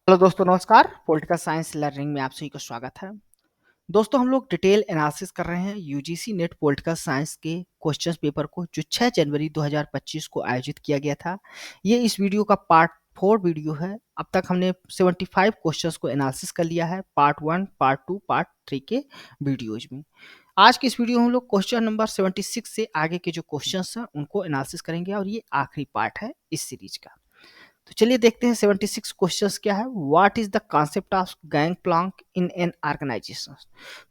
Hello दोस्तों, नमस्कार। Political science learning में आप सभी का स्वागत है। दोस्तों, हम लोग डिटेल एनालिसिस कर रहे हैं यूजीसी नेट पॉलिटिकल साइंस के क्वेश्चंस पेपर को, जो 6 जनवरी 2025 को आयोजित किया गया था। ये इस वीडियो का पार्ट 4 वीडियो है। अब तक हमने 75 क्वेश्चंस को एनालिसिस कर लिया है, पार्ट 1, पार्ट 2, पार्ट 3 के वीडियोज में। आज की इस वीडियो में हम लोग क्वेश्चन नंबर 76 से आगे के जो क्वेश्चंस हैं उनको एनालिसिस करेंगे, और ये आखिरी पार्ट है इस सीरीज का। तो चलिए देखते हैं 76 क्वेश्चंस क्या है। What is the concept of gang plank in an organisation.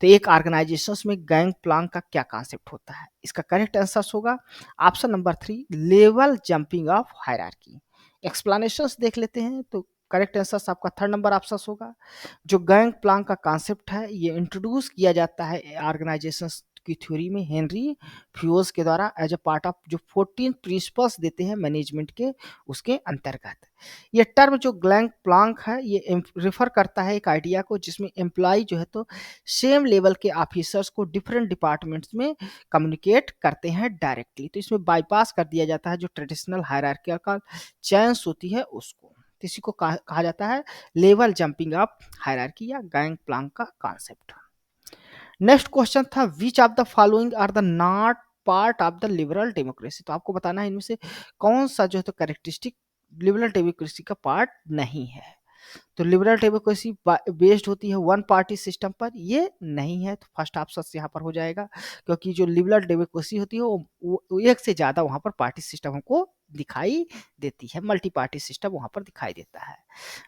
तो एक ऑर्गेनाइजेशन में गैंग प्लांक का क्या कॉन्सेप्ट होता है, इसका करेक्ट आंसर होगा option number 3, level jumping of hierarchy. Explanations देख लेते हैं। तो करेक्ट आंसर आपका थर्ड नंबर ऑप्शन होगा। जो गैंग प्लांक का कॉन्सेप्ट है, ये इंट्रोड्यूस किया जाता है ऑर्गेनाइजेशन की थ्योरी में हेनरी फ्यूज के द्वारा, एज अ पार्ट ऑफ जो 14 प्रिंसिपल्स देते हैं मैनेजमेंट के, उसके अंतर्गत। ये टर्म जो गैंग प्लांक है, ये रेफर करता है एक आइडिया को जिसमें एम्प्लॉय जो है तो सेम लेवल के ऑफिसर्स को डिफरेंट डिपार्टमेंट्स में कम्युनिकेट करते हैं डायरेक्टली। तो इसमें बाईपास कर दिया जाता है जो ट्रेडिशनल हायरार्किकल चेन्स होती है उसको। तो इसी को कहा जाता है लेवल जंपिंग ऑफ हायरार्की या गैंग प्लांक का कॉन्सेप्ट। नेक्स्ट क्वेश्चन था which of the following are the not part of the liberal democracy. तो आपको बताना है इनमें से कौन सा जो है तो कैरेक्टरिस्टिक लिबरल डेमोक्रेसी का पार्ट नहीं है। तो लिबरल डेमोक्रेसी बेस्ड होती है वन पार्टी सिस्टम पर, ये नहीं है। तो फर्स्ट ऑप्शन यहाँ पर हो जाएगा, क्योंकि जो लिबरल डेमोक्रेसी होती है वो एक से ज़्यादा वहाँ पर पार्टी सिस्टम हमको दिखाई देती है, मल्टी पार्टी सिस्टम वहाँ पर दिखाई देता है।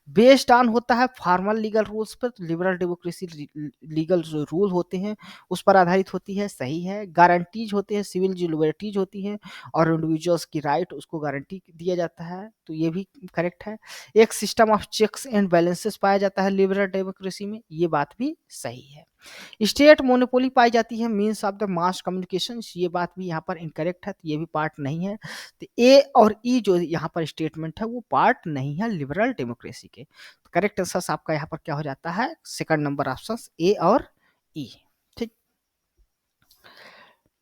बेस्ड ऑन होता है फॉर्मल लीगल रूल्स पर। लिबरल डेमोक्रेसी लीगल जो रूल होते हैं उस पर आधारित होती है, सही है। गारंटीज होते हैं, सिविल जो लिबर्टीज होती हैं और इंडिविजुअल्स की राइट, उसको गारंटी दिया जाता है, तो ये भी करेक्ट है। एक system of checks and balances पाया जाता है लिबरल डेमोक्रेसी में, ये बात भी सही है। स्टेट मोनोपोली पाई जाती है means of the mass communication, ये बात भी यहाँ पर इनकरेक्ट है, तो ये भी पार्ट नहीं है। तो ए और ई जो यहाँ पर स्टेटमेंट है वो पार्ट नहीं है लिबरल डेमोक्रेसी के। तो करेक्ट आंसर आपका यहाँ पर क्या हो जाता है, सेकंड नंबर ऑप्शन ए और ई। ठीक।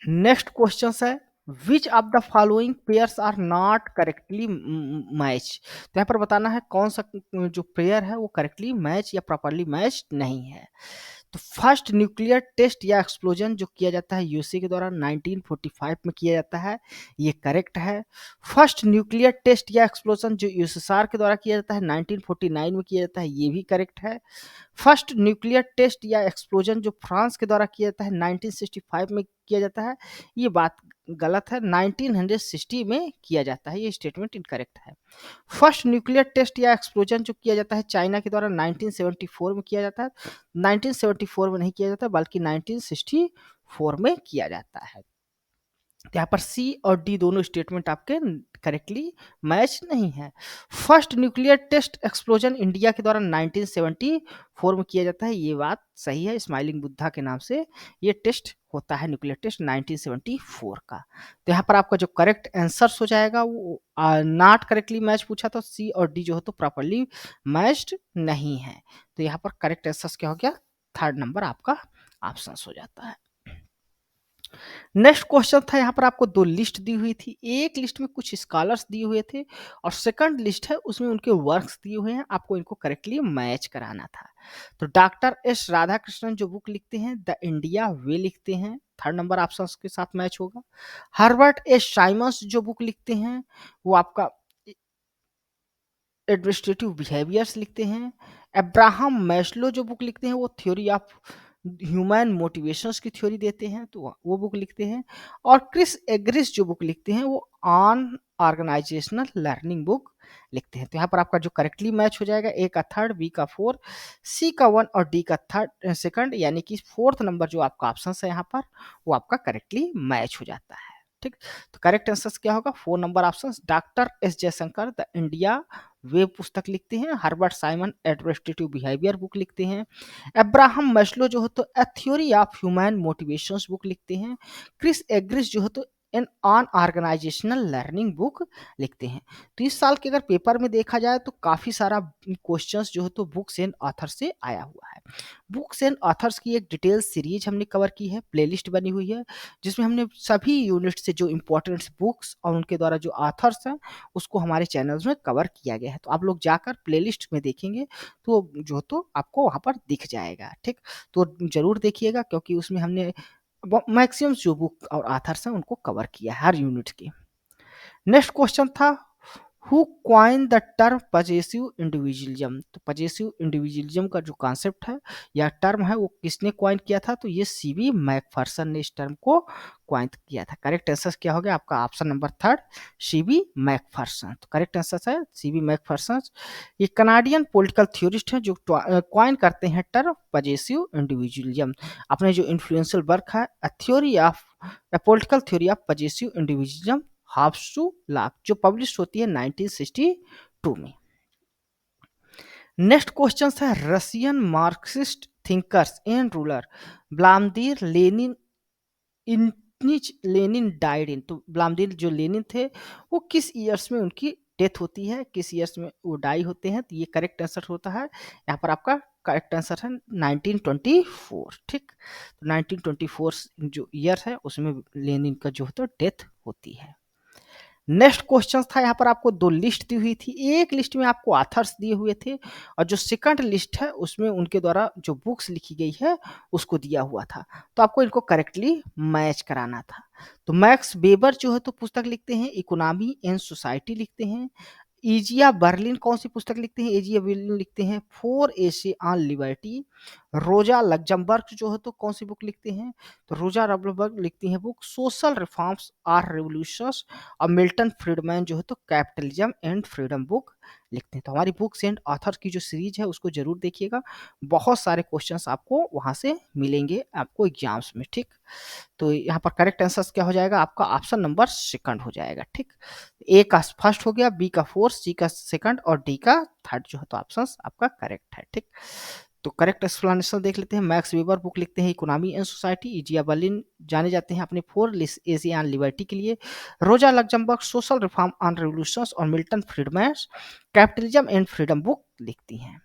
नेक्स्ट क्वेश्चन है which of the following pairs are not correctly match. तो यहाँ पर बताना है कौन सा जो पेयर है वो करेक्टली मैच या प्रॉपरली मैच नहीं है। तो फर्स्ट न्यूक्लियर टेस्ट या एक्सप्लोजन जो किया जाता है यूएसए के द्वारा 1945 में किया जाता है, ये करेक्ट है। फर्स्ट न्यूक्लियर टेस्ट या एक्सप्लोजन जो यूएसएसआर के द्वारा किया जाता है 1949 में किया जाता है, ये भी करेक्ट है। फर्स्ट न्यूक्लियर टेस्ट या एक्सप्लोजन जो फ्रांस के द्वारा किया जाता है 1965 में किया जाता है, ये बात गलत है, 1960 में किया जाता है, ये स्टेटमेंट इनकरेक्ट है। फर्स्ट न्यूक्लियर टेस्ट या एक्सप्लोजन जो किया जाता है चाइना के द्वारा 1974 में किया जाता है, 1974 में नहीं किया जाता बल्कि 1964 में किया जाता है। तो यहाँ पर सी और डी दोनों स्टेटमेंट आपके करेक्टली मैच नहीं है। First nuclear test explosion India के द्वारा 1974 में किया जाता है, ये बात सही है। स्माइलिंग बुद्धा के नाम से ये टेस्ट होता है, न्यूक्लियर टेस्ट 1974 का। तो यहाँ पर आपका जो करेक्ट आंसर हो जाएगा वो नॉट करेक्टली मैच पूछा, तो सी और डी जो है तो प्रॉपरली मैच्ड नहीं है। तो यहाँ पर करेक्ट आंसर क्या हो गया, थर्ड नंबर आपका ऑप्शन हो जाता है। नेक्स्ट क्वेश्चन था, यहाँ पर आपको दो लिस्ट दी हुई थी। एक लिस्ट में कुछ स्कॉलर्स दिए हुए थे और सेकंड लिस्ट है उसमें उनके वर्क्स दिए हुए हैं, आपको इनको करेक्टली मैच कराना था। तो डॉक्टर एस राधाकृष्णन जो बुक लिखते हैं द इंडिया वे लिखते हैं, थर्ड नंबर ऑप्शन के साथ मैच होगा। हर्बर्ट एस साइमंस जो बुक लिखते हैं वो आपका एडमिनिस्ट्रेटिव बिहेवियर्स लिखते हैं। अब्राहम मैस्लो जो बुक लिखते हैं वो थ्योरी ऑफ ह्यूमन मोटिवेशंस की थ्योरी देते हैं, तो वो बुक लिखते हैं। और क्रिस एग्रिस जो बुक लिखते हैं वो ऑन ऑर्गेनाइजेशनल लर्निंग बुक लिखते हैं। तो यहाँ पर आपका जो करेक्टली मैच हो जाएगा, ए का थर्ड, बी का फोर, सी का वन और डी का थर्ड सेकंड, यानी कि फोर्थ नंबर जो आपका ऑप्शन है यहाँ पर वो आपका करेक्टली मैच हो जाता है। ठीक। तो करेक्ट आंसर क्या होगा, four number option. Doctor S Jaishankar the India way पुस्तक लिखते हैं। Herbert Simon administrative behaviour book लिखते हैं। अब्राहम मैस्लो जो है तो a theory of human motivations book लिखते हैं। क्रिस एग्रिस जो है तो an on organisational learning book लिखते हैं। तो इस साल के अगर पेपर में देखा जाए तो काफ़ी सारा क्वेश्चंस जो है तो बुक्स एंड ऑथर से आया हुआ है। बुक्स एंड ऑथर्स की एक डिटेल सीरीज हमने कवर की है, प्लेलिस्ट बनी हुई है, जिसमें हमने सभी यूनिट से जो इम्पोर्टेंट बुक्स और उनके द्वारा जो ऑथर्स हैं उसको हमारे चैनल्स में कवर किया गया है। तो आप लोग जाकर प्लेलिस्ट में देखेंगे तो जो तो आपको वहाँ पर दिख जाएगा, ठीक। तो ज़रूर देखिएगा, क्योंकि उसमें हमने मैक्सिमम जो बुक और ऑथर्स हैं उनको कवर किया है हर यूनिट की। नेक्स्ट क्वेश्चन था, who coin the term possessive individualism. तो पजेसिव इंडिविजुअलिज्म का जो कॉन्सेप्ट है या टर्म है वो किसने क्वाइन किया था, तो ये सीबी मैकफर्सन ने इस टर्म को क्वाइन किया था। करेक्ट आंसर क्या हो गया आपका, option number third, CB Macpherson. तो करेक्ट आंसर है सीबी मैकफर्सन। ये कनाडियन पॉलिटिकल थ्योरिस्ट हैं जो क्वाइन करते हैं टर्म पजेसिव इंडिविजुअलिज्म। अपने जो इन्फ्लुएंशियल वर्क है a theory of a political theory of possessive individualism Hobbes to Locke, जो पब्लिश होती है 1962 में। नेक्स्ट क्वेश्चन है, Russian Marxist thinkers and ruler Vladimir Lenin Ilyich Lenin died in. तो व्लादिमीर जो लेनिन थे वो किस ईयर्स में उनकी डेथ होती है, किस ईयर्स में वो डाई होते हैं, तो ये करेक्ट आंसर होता है यहाँ पर आपका करेक्ट आंसर है 1924, ठीक। तो 1924 जो ईयर है उसमें लेनिन का जो है तो डेथ होती है। नेक्स्ट क्वेश्चन था, यहाँ पर आपको दो लिस्ट दी हुई थी, एक लिस्ट में आपको ऑथर्स दिए हुए थे और जो सेकंड लिस्ट है उसमें उनके द्वारा जो बुक्स लिखी गई है उसको दिया हुआ था। तो आपको इनको करेक्टली मैच कराना था। तो मैक्स वेबर जो है तो पुस्तक लिखते हैं इकोनॉमी एंड सोसाइटी लिखते हैं। इजिया बर्लिन कौन सी पुस्तक लिखते हैं, एजिया बर्लिन लिखते हैं फोर एसे ऑन लिबर्टी। रोजा लग्जमबर्ग जो है तो कौन सी बुक लिखते हैं, तो रोजा लग्जमबर्ग लिखती हैं book social reforms or revolutions. और मिल्टन फ्रीडमैन जो है तो कैपिटलिज्म एंड फ्रीडम बुक लिखते हैं। तो हमारी बुक्स एंड ऑथर की जो सीरीज है उसको जरूर देखिएगा, बहुत सारे क्वेश्चंस आपको वहां से मिलेंगे आपको एग्जाम्स में, ठीक। तो यहाँ पर करेक्ट आंसर क्या हो जाएगा आपका, ऑप्शन नंबर सेकंड हो जाएगा, ठीक। ए का फर्स्ट हो गया, बी का फोर्थ, सी का सेकंड और डी का थर्ड जो है तो ऑप्शन आपका करेक्ट है, ठीक। तो करेक्ट एक्सप्लेनेशन देख लेते हैं। मैक्स वेबर बुक लिखते हैं इकोनॉमी एंड सोसाइटी। इजिया बर्लिन जाने जाते हैं अपने फोर एसी ऑन लिबर्टी के लिए। Rosa Luxemburg social reform on revolutions और Milton Friedman capitalism and freedom book लिखती हैं।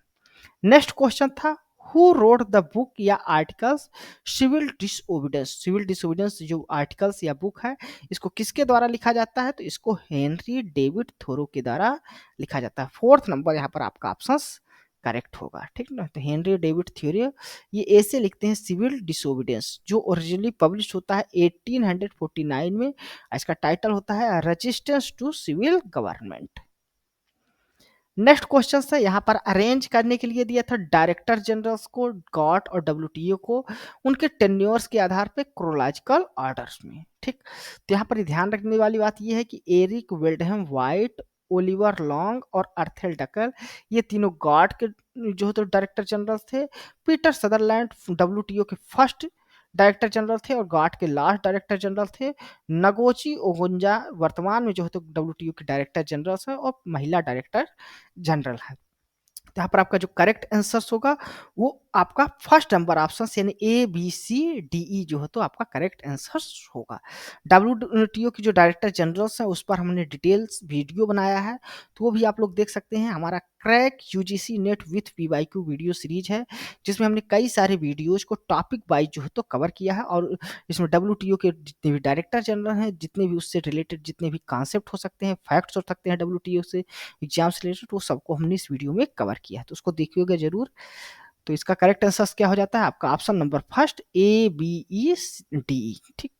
नेक्स्ट क्वेश्चन था, हु रोड द बुक या articles civil disobedience. Civil disobedience जो आर्टिकल्स या बुक है इसको किसके द्वारा लिखा जाता है, तो इसको हेनरी डेविड थोरो के द्वारा लिखा जाता है। फोर्थ नंबर यहाँ पर आपका ऑप्शन करेक्ट होगा, ठीक ना। तो हेनरी डेविड थ्योरी ये ऐसे लिखते हैं सिविल डिसोबीडियंस, जो ओरिजिनली पब्लिश होता है 1849 में। इसका टाइटल होता है resistance to civil government. Next question है, यहाँ पर अरेंज करने के लिए दिया था डायरेक्टर जनरल्स को, गॉट और डब्ल्यूटीओ को उनके टेन्योर्स के आधार पे क्रोलॉजिकल ऑर्डर्स में, ठीक। तो यहाँ पर ध्यान रखने वाली बात यह है कि एरिक विल्डहम वाइट, ओलिवर लॉन्ग और अर्थेल डकर ये तीनों गॉड के जो है तो डायरेक्टर जनरल थे। पीटर सदरलैंड डब्ल्यूटीओ के फर्स्ट डायरेक्टर जनरल थे और गॉड के लास्ट डायरेक्टर जनरल थे। नगोची ओगुंजा वर्तमान में जो है तो डब्ल्यूटीओ के डायरेक्टर जनरल है और महिला डायरेक्टर जनरल है। तो यहाँ पर आपका जो करेक्ट आंसर होगा वो आपका फर्स्ट नंबर ऑप्शन यानी A B C D E जो है तो आपका करेक्ट आंसर होगा। डब्ल्यूटीओ की जो डायरेक्टर जनरल्स हैं उस पर हमने डिटेल्स वीडियो बनाया है, तो वो भी आप लोग देख सकते हैं। हमारा crack UGC net with PYQ video series है, जिसमें हमने कई सारे वीडियोज को टॉपिक वाइज जो है तो कवर किया है, और इसमें डब्ल्यूटीओ के जितने भी डायरेक्टर जनरल हैं, जितने भी उससे रिलेटेड जितने भी कॉन्सेप्ट हो सकते हैं, फैक्ट्स हो सकते हैं डब्ल्यूटीओ से एग्जाम से रिलेटेड, वो सबको हमने इस वीडियो में कवर किया है, तो उसको देखिएगा जरूर। तो इसका करेक्ट आंसर क्या हो जाता है आपका option number first A B E D, ठीक।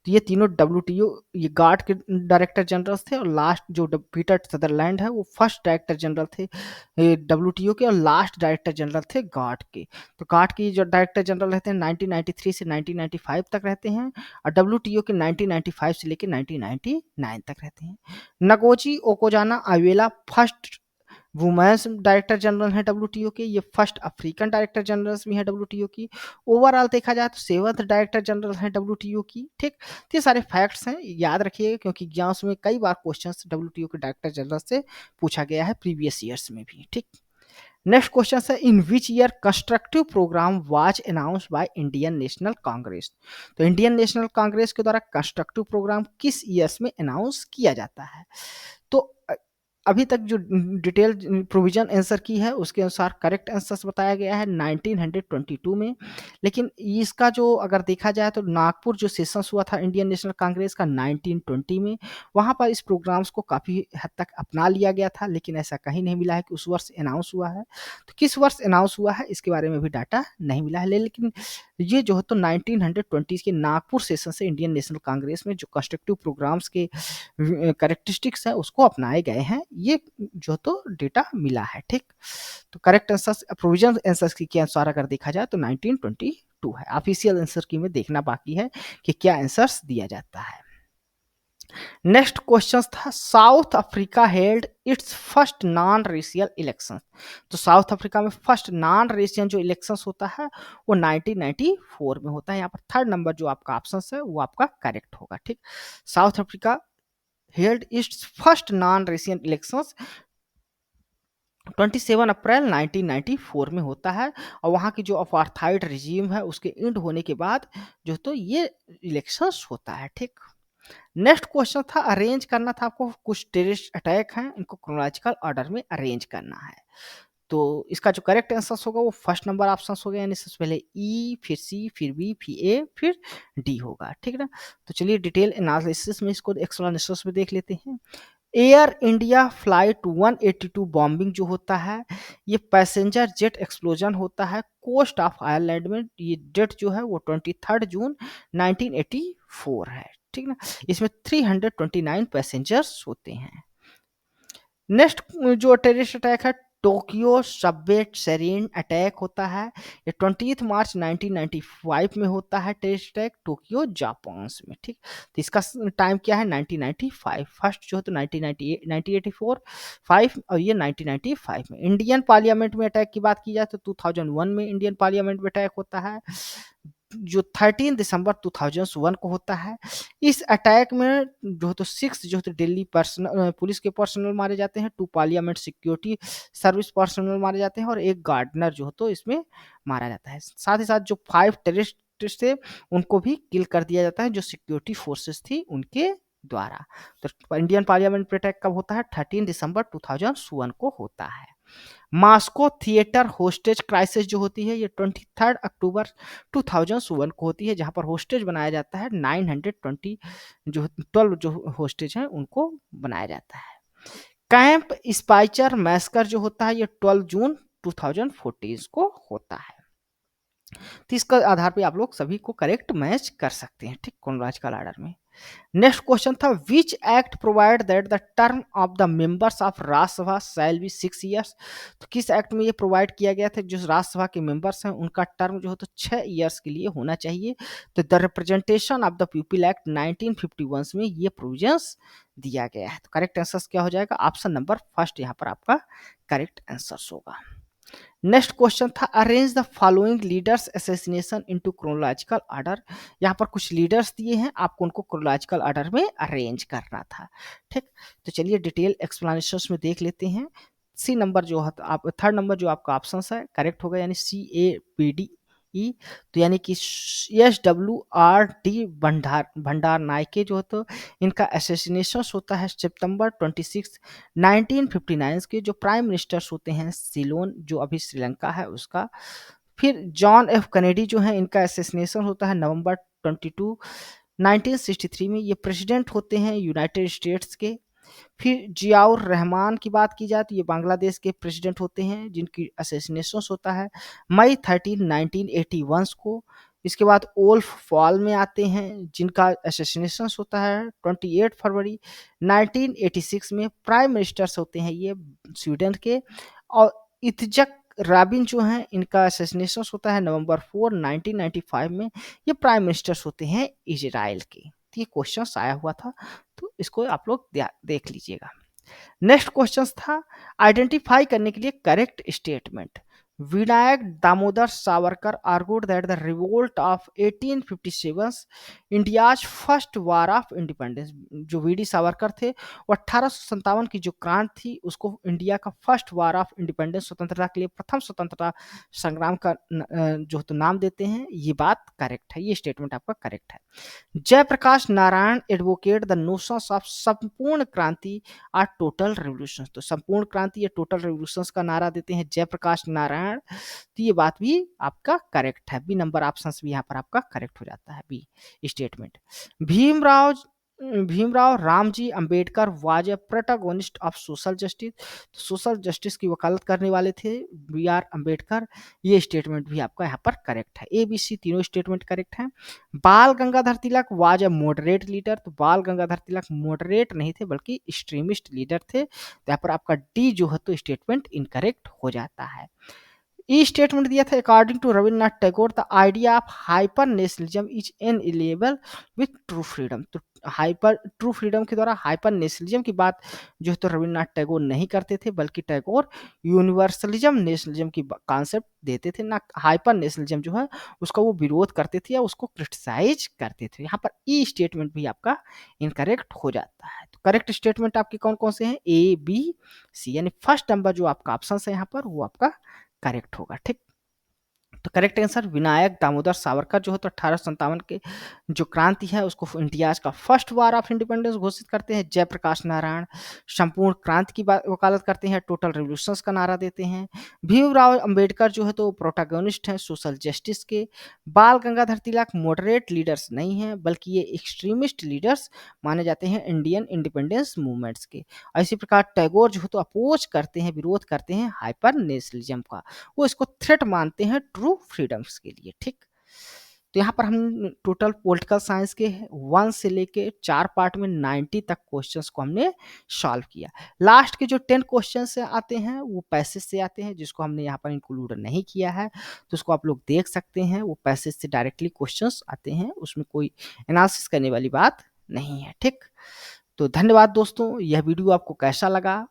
तो ये तीनों डब्ल्यूटीओ ये गार्ड के डायरेक्टर जनरल थे, और लास्ट जो पीटर सदरलैंड है वो फर्स्ट डायरेक्टर जनरल थे डब्ल्यूटीओ के, और लास्ट डायरेक्टर जनरल थे गार्ड के। तो गार्ड की जो डायरेक्टर जनरल रहते हैं 1993 से 1995 तक रहते हैं, और डब्ल्यूटीओ के 1995 से लेकर 1999 तक रहते हैं। नगोची ओकोजाना आवेला फर्स्ट वुमेन्स डायरेक्टर जनरल हैं डब्ल्यूटीओ के, ये फर्स्ट अफ्रीकन डायरेक्टर जनरल भी हैं डब्ल्यूटीओ की। ओवरऑल देखा जाए तो सेवंथ डायरेक्टर जनरल हैं डब्ल्यूटीओ की, ठीक। तो ये सारे फैक्ट्स हैं, याद रखिएगा, क्योंकि एग्जाम्स में कई बार क्वेश्चंस डब्ल्यूटीओ के डायरेक्टर जनरल से पूछा गया है प्रीवियस ईयर्स में भी, ठीक। नेक्स्ट क्वेश्चन है, in which year constructive programme was announced by Indian National Congress. तो इंडियन नेशनल कांग्रेस के द्वारा कंस्ट्रक्टिव प्रोग्राम किस ईयर्स में अनाउंस किया जाता है। तो अभी तक जो डिटेल प्रोविजन आंसर की है उसके अनुसार करेक्ट आंसर बताया गया है 1922 में। लेकिन इसका जो अगर देखा जाए तो नागपुर जो सेशंस हुआ था इंडियन नेशनल कांग्रेस का 1920 में, वहाँ पर इस प्रोग्राम्स को काफ़ी हद तक अपना लिया गया था, लेकिन ऐसा कहीं नहीं मिला है कि उस वर्ष अनाउंस हुआ है। तो किस वर्ष अनाउंस हुआ है इसके बारे में भी डाटा नहीं मिला है, लेकिन ये जो है तो 1920 के नागपुर सेशन से इंडियन नेशनल कांग्रेस में जो कंस्ट्रक्टिव प्रोग्राम्स के करेक्टरिस्टिक्स है उसको अपनाए गए हैं, ये जो तो डेटा मिला है। ठीक, तो करेक्ट आंसर प्रोविजन आंसर के अनुसार अगर देखा जाए तो 1922 है। ऑफिशियल आंसर की में देखना बाकी है कि क्या आंसर्स दिया जाता है। नेक्स्ट क्वेश्चन था, south Africa held it's first non racial election. तो साउथ अफ्रीका में फर्स्ट नॉन रेशियल जो इलेक्शंस होता है वो 1994 में होता है। यहाँ पर थर्ड नंबर जो आपका ऑप्शन है वो आपका करेक्ट होगा। ठीक, south Africa held it's first non racial elections 27 अप्रैल 1994 में होता है, और वहाँ की जो अपार्थाइड रिजीम है उसके एंड होने के बाद जो तो ये इलेक्शंस होता है। ठीक, नेक्स्ट क्वेश्चन था, अरेंज करना था आपको, कुछ टेररिस्ट अटैक हैं इनको क्रोनोलॉजिकल ऑर्डर में अरेंज करना है। तो इसका जो करेक्ट आंसर होगा वो फर्स्ट नंबर ऑप्शन हो गया, यानी सबसे पहले ई, फिर सी, फिर बी, फिर ए, फिर डी होगा। ठीक है ना, तो चलिए डिटेल एनालिसिस में इसको एक्सप्लेनेशन में देख लेते हैं। एयर इंडिया फ्लाइट 182 बॉम्बिंग जो होता है ये पैसेंजर जेट एक्सप्लोजन होता है कोस्ट ऑफ आयरलैंड में। ये डेट जो है वो 23 जून 1984 है। ठीक ना, इसमें 329 पैसेंजर्स होते हैं। नेक्स्ट जो टेररिस्ट अटैक है टोक्यो सबवे सेरीन अटैक होता है, ये 20 मार्च 1995 में होता है टेररिस्ट अटैक टोक्यो जापान में। ठीक, तो इसका टाइम क्या है 1995, फर्स्ट जो है तो 1998 1984 5 और ये 1995 में। इंडियन पार्लियामेंट में अटैक की बात की जाए तो 2001 में इंडियन पार्लियामेंट में अटैक होता है जो 13 दिसंबर 2001 को होता है। इस अटैक में जो तो 6 जो तो दिल्ली पर्सनल पुलिस के पर्सनल मारे जाते हैं, 2 पार्लियामेंट सिक्योरिटी सर्विस पर्सनल मारे जाते हैं और एक गार्डनर जो तो इसमें मारा जाता है। साथ ही साथ जो 5 टेररिस्ट थे उनको भी किल कर दिया जाता है जो सिक्योरिटी फोर्सेस थी उनके द्वारा। तो इंडियन पार्लियामेंट पे अटैक कब होता है 13 दिसंबर 2001 को होता है। मॉस्को थिएटर होस्टेज क्राइसिस जो होती है ये 23 अक्टूबर 2001 को होती है, जहां पर होस्टेज बनाया जाता है 920 जो 12 जो होस्टेज हैं उनको बनाया जाता है। कैंप स्पाइचर मैस्कर जो होता है ये 12 जून 2014 को होता है। तो इसका आधार पे आप लोग सभी को करेक्ट मैच कर सकते हैं। ठीक, क्रोनोलॉजिकल ऑर्डर में। नेक्स्ट क्वेश्चन था, which act provide that the term of the members of Rajya Sabha shall be 6 years. तो किस एक्ट में ये प्रोवाइड किया गया था जो राज्यसभा के मेंबर्स हैं उनका टर्म जो है तो 6 ईयर्स के लिए होना चाहिए। तो the representation of the people act 1951 में ये प्रोविजंस दिया गया है। तो करेक्ट आंसर क्या हो जाएगा, ऑप्शन नंबर फर्स्ट यहाँ पर आपका करेक्ट आंसर होगा। नेक्स्ट क्वेश्चन था, arrange the following leaders assassination into chronological order. यहाँ पर कुछ लीडर्स दिए हैं, आपको उनको क्रोनोलॉजिकल ऑर्डर में अरेंज करना था। ठीक, तो चलिए डिटेल एक्सप्लेनेशन में देख लेते हैं। सी नंबर जो है आप थर्ड नंबर जो आपका ऑप्शन है करेक्ट होगा, यानी CAPDE। तो यानी कि SWRD भंडार नायके जो है तो इनका असैसिनेशन होता है सितंबर 26 1959 के जो प्राइम मिनिस्टर्स होते हैं सिलोन जो अभी श्रीलंका है उसका। फिर जॉन एफ कैनेडी जो है इनका असैसिनेशन होता है नवंबर 22 1963 में, ये प्रेसिडेंट होते हैं यूनाइटेड स्टेट्स के। फिर जियाउर रहमान की बात की जाए तो ये बांग्लादेश के प्रेसिडेंट होते हैं जिनकी असैसिनेशन होता है मई 13 1981 को। इसके बाद ओल्फ फॉल में आते हैं जिनका असैसिनेशन होता है 28 फरवरी 1986 में। प्राइम मिनिस्टर्स होते हैं ये स्वीडन के। और इत्जक राबिन जो हैं इनका असैसिनेशन होता है नवंबर 4 1995 में। ये प्राइम मिनिस्टर्स होते हैं इजराइल के। तो ये क्वेश्चन आया हुआ था, तो इसको आप लोग देख लीजिएगा। नेक्स्ट क्वेश्चन था, आइडेंटिफाई करने के लिए correct statement. Vinayak Damodar Savarkar argued that the revolt of 1857 India's first war of independence, जो वीडी सावरकर थे वो 1857 की जो क्रांति थी उसको इंडिया का फर्स्ट वार ऑफ इंडिपेंडेंस, स्वतंत्रता के लिए प्रथम स्वतंत्रता संग्राम का जो तो नाम देते हैं। ये बात करेक्ट है, ये स्टेटमेंट आपका करेक्ट है। Jayaprakash Narayan advocate the notions of Sampoorna Kranti are total revolution, तो संपूर्ण क्रांति या टोटल रिवोल्यूशंस का नारा देते हैं जयप्रकाश नारायण। तो ये बात भी आपका करेक्ट है, बी नंबर ऑप्शन भी यहाँ पर आपका करेक्ट हो जाता है, B statement. Bhimrao Bhimrao Ramji Ambedkar was a protagonist of social justice, social justice की वकालत करने वाले थे बी आर अम्बेडकर। ये स्टेटमेंट भी आपका यहाँ पर करेक्ट है, ए बी सी तीनों स्टेटमेंट करेक्ट है। बाल Gangadhar Tilak was a moderate leader, तो बाल गंगाधर तिलक मॉडरेट नहीं थे बल्कि एक्सट्रीमिस्ट लीडर थे, तो यहाँ पर आपका डी जो है तो स्टेटमेंट इनकरेक्ट हो जाता है। ई स्टेटमेंट दिया था according to Rabindranath Tagore the idea of hyper nationalism is enable with true freedom, तो हाइपर ट्रू फ्रीडम के द्वारा हाइपर नेशनलिज्म की बात जो है तो रविन्द्रनाथ टैगोर नहीं करते थे, बल्कि टैगोर यूनिवर्सलिज्म नेशनलिज्म की कॉन्सेप्ट देते थे, ना हाइपर नेशनलिज्म जो है उसका वो विरोध करते थे या उसको क्रिटिसाइज करते थे। यहाँ पर ई स्टेटमेंट भी आपका इनकरेक्ट हो जाता है। तो करेक्ट स्टेटमेंट आपके कौन कौन से हैं, ए बी सी, यानी फर्स्ट नंबर जो आपका ऑप्शन है यहाँ पर वो आपका करेक्ट होगा। ठीक, तो करेक्ट आंसर विनायक दामोदर सावरकर जो है तो 1857 के जो क्रांति है उसको इंडिया का फर्स्ट वार ऑफ इंडिपेंडेंस घोषित करते हैं। जयप्रकाश नारायण संपूर्ण क्रांति की वकालत करते हैं, टोटल रिवोल्यूशंस का नारा देते हैं। भीमराव अंबेडकर जो है तो प्रोटैगनिस्ट हैं सोशल जस्टिस के। बाल गंगाधर तिलक मॉडरेट लीडर्स नहीं हैं बल्कि ये एक्सट्रीमिस्ट लीडर्स माने जाते हैं इंडियन इंडिपेंडेंस मूवमेंट्स के। इसी प्रकार टैगोर जो है तो अपोज करते हैं, विरोध करते हैं हाइपर नेशनलिज्म का, वो इसको थ्रेट मानते हैं ट्रू फ्रीडम्स के लिए। ठीक, तो यहाँ पर हम टोटल पॉलिटिकल साइंस के 1 से लेके 4 पार्ट में 90 तक क्वेश्चंस को हमने सॉल्व किया। लास्ट के जो 10 क्वेश्चन से आते हैं वो पैसेज से आते हैं, जिसको हमने यहाँ पर इंक्लूड नहीं किया है, तो उसको आप लोग देख सकते हैं। वो पैसेज से डायरेक्टली क्वेश्चंस आते हैं, उसमें कोई एनालिसिस करने वाली बात नहीं है। ठीक, तो धन्यवाद दोस्तों। यह वीडियो आपको कैसा लगा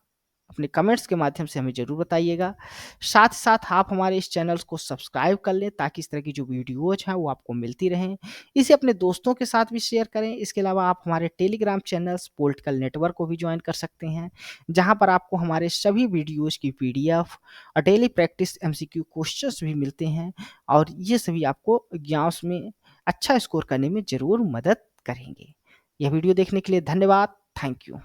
अपने कमेंट्स के माध्यम से हमें ज़रूर बताइएगा। साथ ही साथ आप हमारे इस चैनल को सब्सक्राइब कर लें ताकि इस तरह की जो वीडियोज़ हैं वो आपको मिलती रहें। इसे अपने दोस्तों के साथ भी शेयर करें। इसके अलावा आप हमारे टेलीग्राम चैनल्स पॉलिटिकल नेटवर्क को भी ज्वाइन कर सकते हैं, जहां पर आपको हमारे सभी वीडियोज़ की पीडीएफ और डेली प्रैक्टिस एमसीक्यू क्वेश्चंस भी मिलते हैं, और ये सभी आपको एग्जाम्स में अच्छा स्कोर करने में ज़रूर मदद करेंगे। यह वीडियो देखने के लिए धन्यवाद। Thank you.